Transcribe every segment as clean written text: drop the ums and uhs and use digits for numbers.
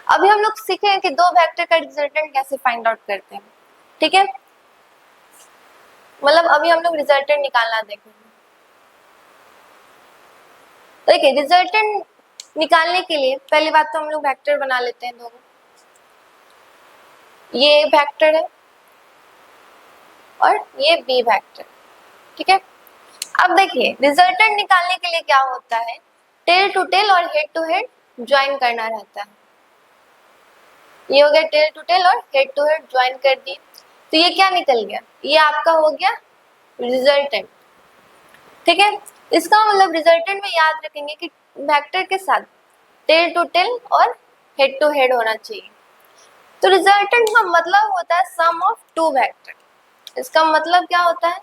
अभी हम लोग सीखेंगे कि दो वेक्टर का रिजल्टेंट कैसे फाइंड आउट करते हैं, ठीक है। मतलब अभी हम लोग रिजल्टेंट निकालना देखेंगे। देखिए रिजल्टेंट निकालने के लिए पहली बात तो हम लोग वेक्टर बना लेते हैं दोनों। ये वेक्टर है और ये बी वेक्टर, ठीक है। अब देखिए रिजल्टेंट निकालने के लिए क्या होता है, टेल टू टेल और हेड टू हेड ज्वाइन करना रहता है। ये हो गया टेल टू टेल और हेड टू हेड ज्वाइन कर दिए, तो ये क्या निकल गया, ये आपका हो गया रिजल्टेंट, ठीक है। इसका मतलब रिजल्टेंट में याद रखेंगे कि वेक्टर के साथ टेल टू टेल और हेड टू हेड होना चाहिए। तो रिजल्टेंट का मतलब होता है सम ऑफ टू वेक्टर। इसका मतलब क्या होता है,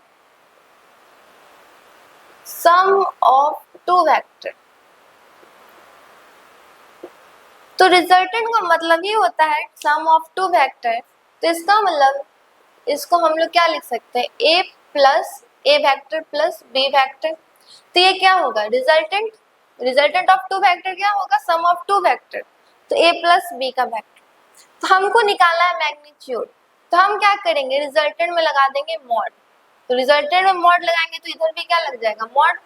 सम ऑफ टू वेक्टर। तो रिजल्टेंट का मतलब ही होता है सम ऑफ टू वेक्टर। तो इसका मतलब इसको हम लोग क्या लिख सकते हैं, a plus a vector plus b vector. तो ये क्या होगा resultant, resultant of two vector क्या होगा, सम ऑफ टू वेक्टर। तो ए प्लस बी का वेक्टर। तो हमको निकालना है मैग्नीट्यूड, तो हम क्या करेंगे रिजल्टेंट में लगा देंगे मॉड। तो रिजल्टेंट में मॉड लगाएंगे तो इधर भी क्या लग जाएगा मॉड,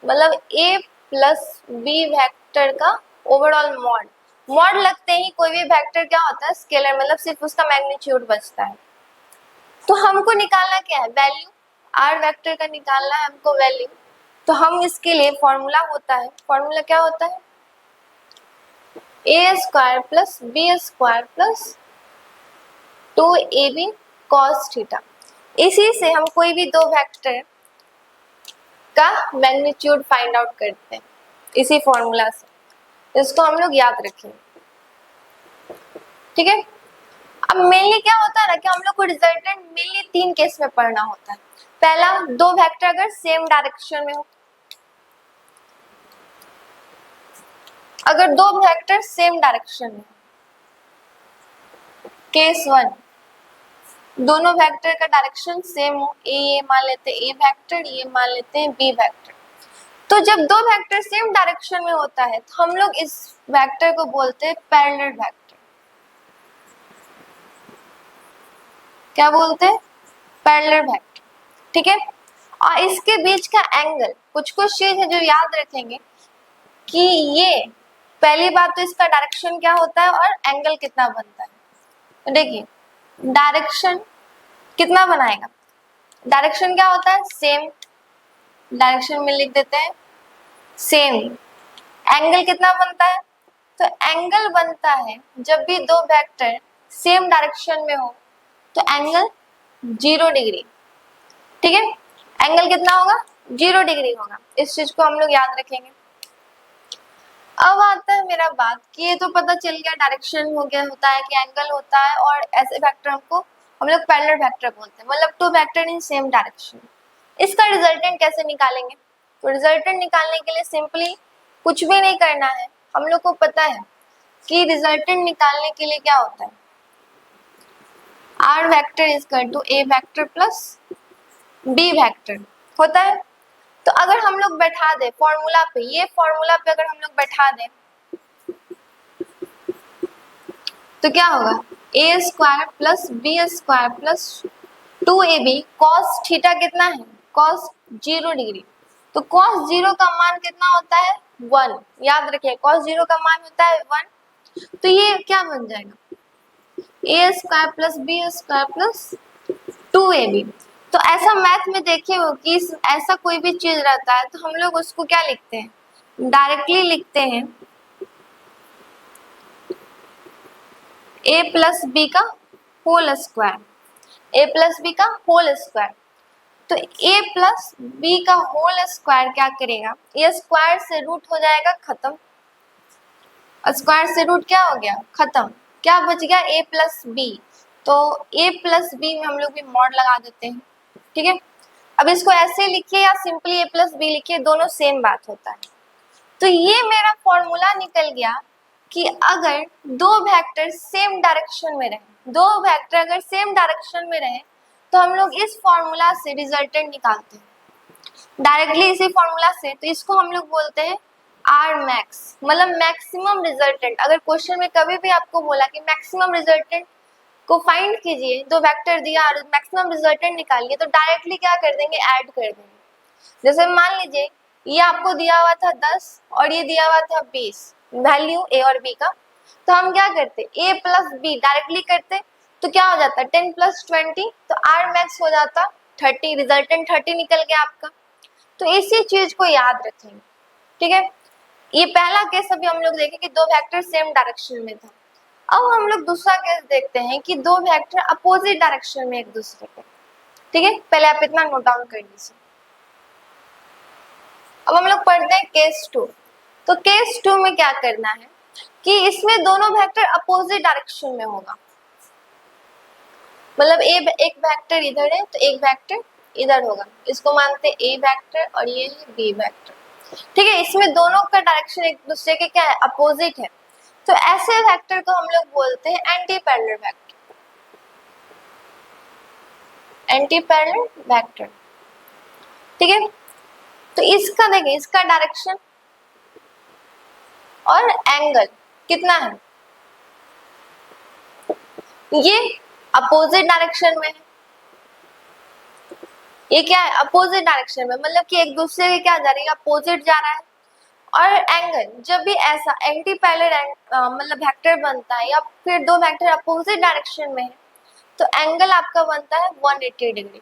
मतलब ए प्लस बी वेक्टर का ओवरऑल मॉड। मॉड लगते ही कोई भी वेक्टर क्या होता है स्केलर, मतलब सिर्फ उसका मैग्नीट्यूड बचता है। तो हमको निकालना क्या है वैल्यू, आर वेक्टर का निकालना है हमको वैल्यू। तो हम इसके लिए फॉर्मूला होता है, फॉर्मूला क्या होता है, A square plus B square plus 2ab cos theta. इसी से हम कोई भी दो वेक्टर का मैग्नीट्यूड फाइंड आउट करते हैं, इसी फॉर्मूला से। इसको हम लोग याद रखेंगे, ठीक है। अब मेनली क्या होता है ना कि हम लोग को रिजल्टेंट मेनली तीन केस में पढ़ना होता है। पहला, दो वेक्टर अगर सेम डायरेक्शन में हो, अगर दो वेक्टर सेम डायरेक्शन में, केस वन, दोनों वेक्टर का डायरेक्शन सेम हो, ये मान लेते हैं ए वेक्टर, ये मान लेते हैं बी वेक्टर। तो जब दो वेक्टर सेम डायरेक्शन में होता है तो हम लोग इस वेक्टर को बोलते हैं पैरेलल वेक्टर। क्या बोलते हैं, पैरेलल वेक्टर, ठीक है। और इसके बीच का एंगल, कुछ कुछ चीज है जो याद रखेंगे कि ये पहली बात तो इसका डायरेक्शन क्या होता है और एंगल कितना बनता है। तो देखिए डायरेक्शन कितना बनाएगा, डायरेक्शन क्या होता है सेम, डायरेक्शन में लिख देते हैं सेम। एंगल कितना बनता है, तो एंगल बनता है जब भी दो वेक्टर सेम डायरेक्शन में हो तो एंगल 0 डिग्री, ठीक है। एंगल कितना होगा 0 डिग्री होगा, इस चीज को हम लोग याद रखेंगे। अब आता है मेरा बात कि ये तो पता चल गया डायरेक्शन हो गया, होता है कि एंगल होता है, और ऐसे वेक्टर को हम लोग पैरेलल वेक्टर बोलते हैं, मतलब two vector in same direction. इसका रिजल्टेंट कैसे निकालेंगे, तो रिजल्टेंट निकालने के लिए सिंपली कुछ भी नहीं करना है। हम लोग को पता है कि रिजल्टेंट निकालने के लिए क्या होता है, r vector is equal to a vector plus b vector होता है। तो अगर हम लोग बैठा दे फॉर्मूला पे, ये फॉर्मूला पे अगर हम लोग बैठा दें तो क्या होगा, A square plus B square plus 2ab cos theta कितना है, cos 0 डिग्री। तो cos 0 का मान कितना होता है 1, याद रखिए cos 0 का मान होता है 1। तो ये क्या बन जाएगा, A square plus B square plus 2ab। तो ऐसा मैथ में देखे हो कि ऐसा कोई भी चीज रहता है तो हम लोग उसको क्या लिखते हैं, डायरेक्टली लिखते हैं ए प्लस बी का होल स्क्वायर, ए प्लस बी का होल स्क्वायर। तो ए प्लस बी का होल स्क्वायर क्या करेगा, ये स्क्वायर से रूट हो जाएगा खत्म, स्क्वायर से रूट क्या हो गया खत्म, क्या बच गया ए प्लस बी। तो ए प्लस बी में हम लोग भी मॉड लगा देते हैं, ठीक है। अब इसको ऐसे लिखिए या सिंपली ए प्लस बी लिखिए, दोनों सेम बात होता है। तो ये मेरा फॉर्मूला निकल गया कि अगर दो वेक्टर सेम डायरेक्शन में रहे, दो वेक्टर अगर सेम डायरेक्शन में रहे तो हम लोग इस फॉर्मूला से रिजल्टेंट निकालते हैं डायरेक्टली इसी फॉर्मूला से। तो इसको हम लोग बोलते हैं आर मैक्स, मतलब मैक्सिमम रिजल्टेंट। अगर क्वेश्चन में कभी भी आपको बोला कि मैक्सिमम रिजल्टेंट को फाइंड कीजिए, दो वेक्टर दिया और मैक्सिमम रिजल्टेंट निकालिए, तो डायरेक्टली क्या कर देंगे, ऐड कर देंगे। जैसे मान लीजिए ये आपको दिया हुआ था 10 और ये दिया हुआ था 20, वैल्यू ए और बी का, तो हम क्या करते, ए प्लस बी डायरेक्टली करते, तो क्या हो जाता 10 प्लस 20, तो आर मैक्स हो जाता 30, रिजल्टेंट 30 निकल गया आपका। तो इसी चीज को याद रखेंगे, ठीक है। ये पहला केस अभी हम लोग देखें कि दो वेक्टर सेम डायरेक्शन में था। अब हम लोग दूसरा केस देखते हैं कि दो वेक्टर अपोजिट डायरेक्शन में एक दूसरे के, ठीक है। पहले आप इतना नोट डाउन कर लीजिए। अब हम लोग पढ़ते हैं केस 2। तो केस 2 में क्या करना है कि इसमें दोनों वेक्टर अपोजिट डायरेक्शन में होगा, मतलब एक वेक्टर इधर है तो एक वेक्टर इधर होगा, इसको मानते हैं ए वेक्टर और ये है बी वेक्टर, ठीक है। इसमें दोनों का डायरेक्शन एक दूसरे के क्या है, अपोजिट है। तो ऐसे वेक्टर को हम लोग बोलते हैं anti parallel vector, anti parallel vector, ठीक है। तो इसका देखिए, इसका डायरेक्शन और एंगल कितना है, ये अपोजिट डायरेक्शन में है, ये क्या है, अपोजिट डायरेक्शन में, मतलब कि एक दूसरे के क्या जा रही है, अपोजिट जा रहा है। और एंगल, जब भी ऐसा एंटी पैरेलल मतलब वेक्टर बनता है या फिर दो वेक्टर अपोजिट डायरेक्शन में है, तो एंगल आपका बनता है 180 डिग्री।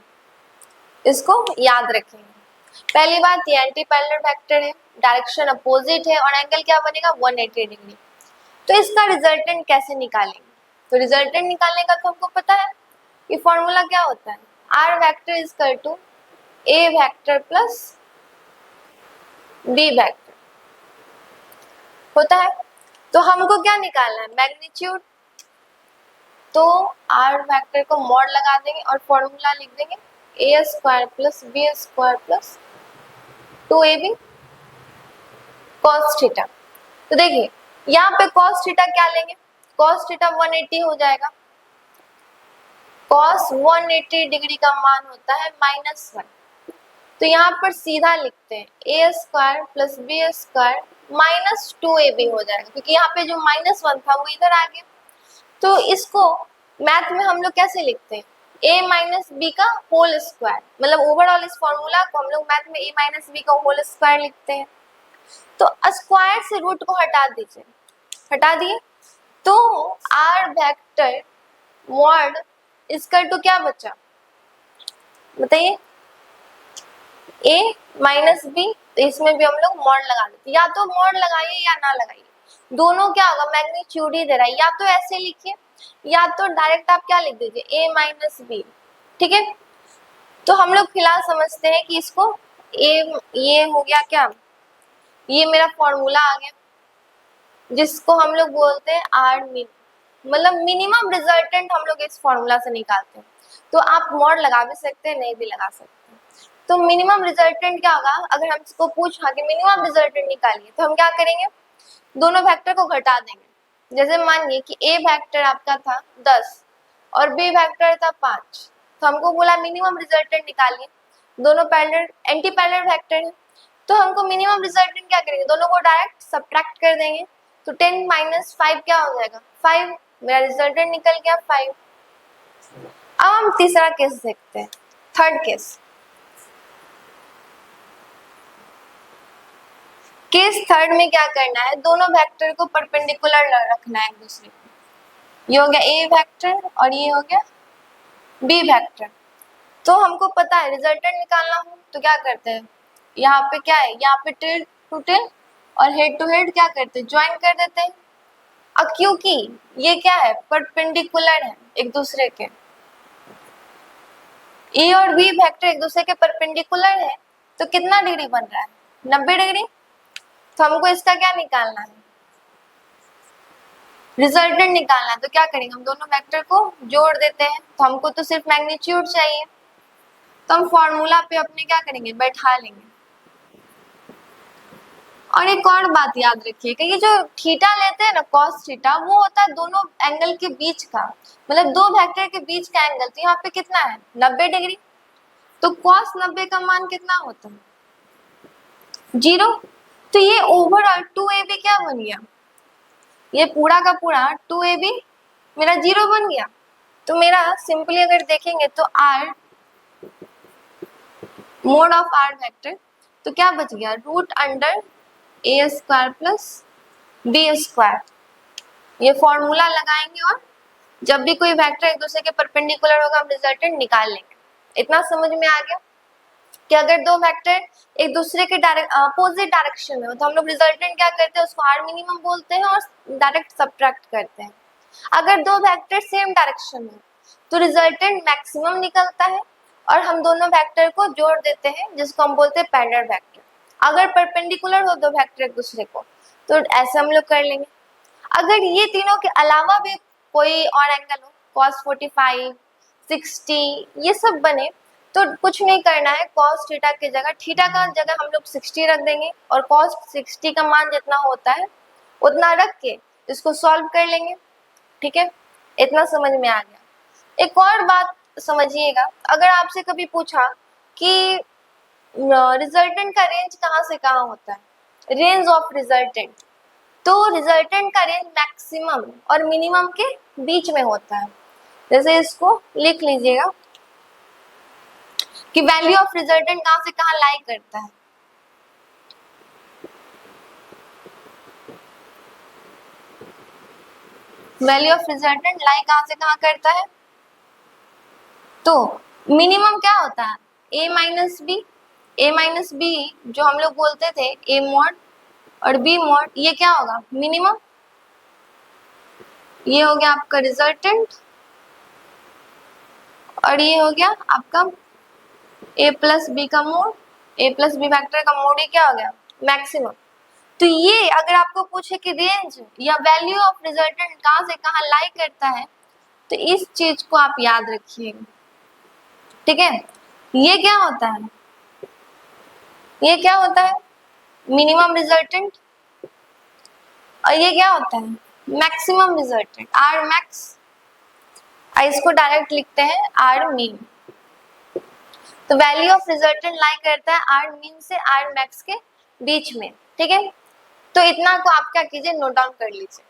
इसको याद रखेंगे। पहली बात, ये एंटी पैरेलल वेक्टर है, डायरेक्शन अपोजिट है और एंगल क्या बनेगा, 180 डिग्री। तो इसका रिजल्टेंट कैसे निकालेंगे, तो रिजल्टेंट निकालने का तो हमको पता है, ये फॉर्मूला क्या होता है, r vector is equal to a vector plus b vector होता है। तो हमको क्या निकालना है, मैग्नीट्यूड। तो आर वेक्टर को मॉड लगा देंगे और फॉर्मूला लिख देंगे A square plus B square plus 2ab cos theta. तो देखिए यहाँ पे कॉस थीटा क्या लेंगे, कॉस थीटा 180 हो जाएगा, कॉस 180 डिग्री का मान होता है -1। तो यहाँ पर सीधा लिखते हैं A square plus B square minus 2ab हो जाएगा, क्योंकि यहाँ पे जो -1 था वो इधर आ गया। तो इसको मैथ में हम लोग कैसे लिखते हैं, a माइनस बी का होल स्क्वायर, मतलब ओवरऑल इस फॉर्मूला को हम लोग मैथ में a माइनस बी का होल स्क्वायर लिखते हैं। तो स्क्वायर से रूट को हटा दीजिए, हटा दिए, तो आर वेक्टर मॉड इसका टू क्या बचा, बताइए, a माइनस बी। तो इसमें भी हम लोग मॉड लगा देते, या तो मॉड लगाइए या ना लगाइए, दोनों क्या होगा, मैग्नीट्यूड ही दे रहा है। या तो ऐसे लिखिए या तो डायरेक्ट आप क्या लिख दीजिए a माइनस बी, ठीक है। तो हम लोग फिलहाल समझते हैं कि इसको ये हो गया क्या, ये मेरा फॉर्मूला आ गया जिसको हम लोग बोलते हैं आर मिन, मतलब मिनिमम रिजल्टेंट हम लोग इस फॉर्मूला से निकालते हैं। तो आप मॉड लगा भी सकते हैं, नहीं भी लगा सकते हैं। तो मिनिमम रिजल्टेंट क्या होगा, अगर हमको पूछा कि मिनिमम रिजल्टेंट निकालिए, तो हम क्या करेंगे, दोनों वेक्टर को घटा देंगे। जैसे मानिए कि ए वेक्टर आपका था 10 और बी वेक्टर था 5, तो हमको बोला मिनिमम रिजल्टेंट निकालिए, दोनों पैरेलल एंटी पैरेलल वेक्टर है, तो हमको मिनिमम रिजल्टेंट क्या करेंगे, दोनों को डायरेक्ट सब्ट्रैक्ट कर देंगे। तो 10 माइनस 5 क्या हो जाएगा, 5, मेरा रिजल्टेंट निकल गया 5। अब हम तीसरा केस देखते हैं, थर्ड केस। केस थर्ड में क्या करना है, दोनों वेक्टर को परपेंडिकुलर रखना है एक दूसरे को। ये हो गया ए वेक्टर और ये हो गया बी वेक्टर। तो हमको पता है रिजल्टेंट निकालना हो तो क्या करते हैं, यहाँ पे क्या है, यहाँ पे टिल टू टिल और हेड टू हेड क्या करते हैं, ज्वाइन कर देते हैं। अब क्योंकि ये क्या है, परपेंडिकुलर है एक दूसरे के, ए और बी वेक्टर एक दूसरे के परपेंडिकुलर है, तो कितना डिग्री बन रहा है, 90 डिग्री। तो हमको इसका क्या निकालना है, रिजल्टेंट निकालना है। तो क्या करेंगे, हम दोनों वेक्टर को जोड़ देते हैं, तो हमको तो सिर्फ मैग्नीट्यूड चाहिए, तो हम फॉर्मूला पे अपने क्या करेंगे, बैठा लेंगे। और एक और बात याद रखिए कि ये जो थीटा लेते हैं ना, कॉस थीटा, वो होता है दोनों एंगल के बीच का, मतलब दो वेक्टर के बीच का एंगल। तो यहाँ पे कितना है, 90 डिग्री। तो कॉस 90 का मान कितना होता है, 0। तो ये ओवरऑल 2ab क्या बन गया, ये पूरा का पूरा 2ab मेरा 0 बन गया। तो मेरा सिंपली अगर देखेंगे तो r mod of r vector तो क्या बच गया, root under a square plus b square. ये फॉर्मूला लगाएंगे और जब भी कोई वेक्टर एक दूसरे के परपेंडिकुलर होगा हम रिजल्टेंट निकाल लेंगे। इतना समझ में आ गया कि अगर दो वेक्टर एक दूसरे के अपोजिट डायरेक्शन में हो तो हम लोग रिजल्टेंट क्या करते हैं, उसको आर मिनिमम बोलते हैं और डायरेक्ट सब्ट्रैक्ट करते हैं। अगर दो वेक्टर सेम डायरेक्शन में तो रिजल्टेंट मैक्सिमम निकलता है और हम दोनों वेक्टर को जोड़ देते हैं जिसको हम बोलते हैं पैरेलल वेक्टर। अगर परपेंडिकुलर हो दो वेक्टर एक दूसरे को तो ऐसे हम लोग कर लेंगे। अगर ये तीनों के अलावा भी कोई और एंगल हो, cos 45, 60 ये सब बने तो कुछ नहीं करना है, cos थीटा की जगह थीटा का जगह हम लोग 60 रख देंगे और cos 60 का मान जितना होता है उतना रख के इसको सॉल्व कर लेंगे। ठीक है, इतना समझ में आ गया। एक और बात समझिएगा, अगर आपसे कभी पूछा कि रिजल्टेंट का रेंज कहाँ से कहाँ होता है, रेंज ऑफ रिजल्टेंट, तो रिजल्टेंट का रेंज मैक्सिमम और मिनिमम के बीच में होता है। जैसे इसको लिख लीजिएगा कि वैल्यू ऑफ रिजल्टेंट कहाँ से कहाँ लाई करता है। वैल्यू ऑफ रिजल्टेंट लाई कहाँ से कहाँ करता है, तो मिनिमम क्या होता है, a माइनस बी जो हम लोग बोलते थे a मॉड और b मॉड, ये क्या होगा मिनिमम, ये हो गया आपका रिजल्टेंट और ये हो गया आपका a प्लस बी का mode, a plus B factor का मोड, ये क्या हो गया मैक्सिमम। तो ये अगर आपको पूछे कि रेंज या वैल्यू ऑफ रिजल्टेंट कहाँ से कहाँ लाई करता है तो इस चीज को आप याद रखिएगा। ठीक है, ये क्या होता है, ये क्या होता है मिनिमम रिजल्टेंट और ये क्या होता है मैक्सिमम रिजल्टेंट आर मैक्स। इसको डायरेक्ट लिखते हैं आर मीन। तो वैल्यू ऑफ रिजल्टेंट लाई करता है आर मीन से आर मैक्स के बीच में। ठीक है, तो इतना को आप क्या कीजिए नोट डाउन कर लीजिए।